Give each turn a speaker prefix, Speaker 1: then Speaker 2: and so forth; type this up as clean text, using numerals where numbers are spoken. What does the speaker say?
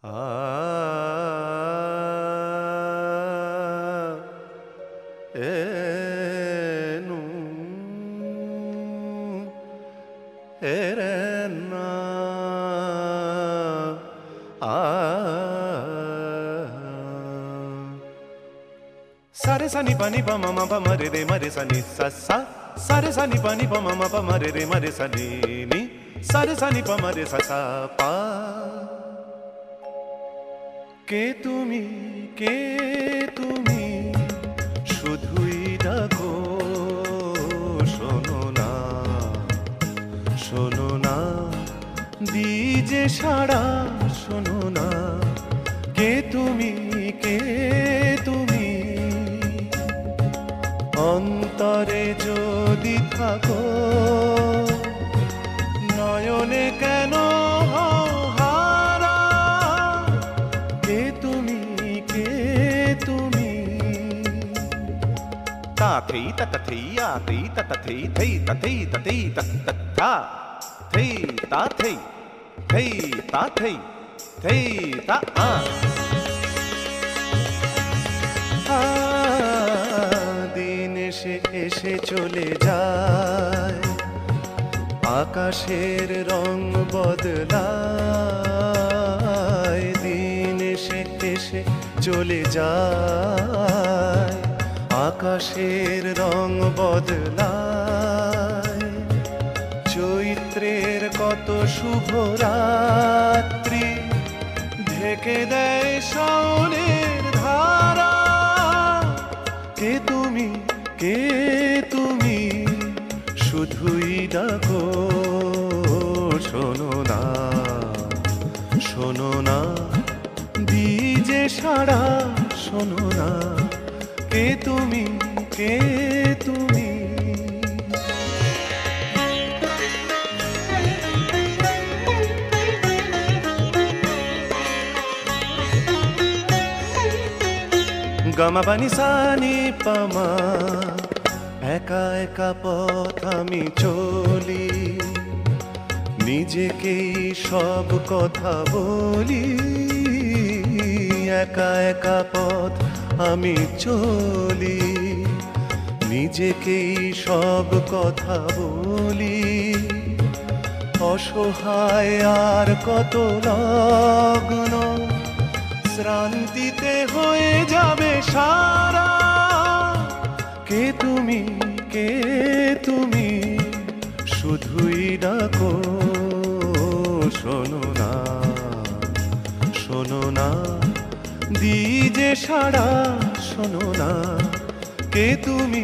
Speaker 1: Sare sa ni pa ma ma re sa ni sa sa. Sare sa ni pa ma re sa ni. Sare sa ni pa ma re sa sa pa. কে তুমি শুধুই ডাকো, শোনো না দিজে সাড়া, শোনো না কে তুমি অন্তরে যদি থাকো, নয়নে কেন হারা, কে তুমি তা থেই তা থেই আ থেই তা থেই থেই তা থেই তা থেই তা তা থেই তা থেই থেই তা থেই থেই তা আ। দিন এসে চলে যায়, আকাশের রং বদলায়। দিন এসে চলে যায়, আকাশের রং বদলায়। চৈত্রের কত শুভ রাত্রি ঢেকে দেয় শাওনের ধারা। কে তুমি শুধুই ডাকো, শোনো না দিজে সাড়া, শোনো না কে তুমি গামা বানি সানি পামা। একা একা পথ আমি চলি, নিজেকেই সব কথা বলি। একা একা পথ আমি চলি, নিজেকেই সব কথা বলি। অসহায় আর কত লগ্ন, শ্রান্তিতে হয়ে যাবে সারা। কে তুমি শুধুই ডাকো, শোনো না দিজে সাড়া, শোনো না কে তুমি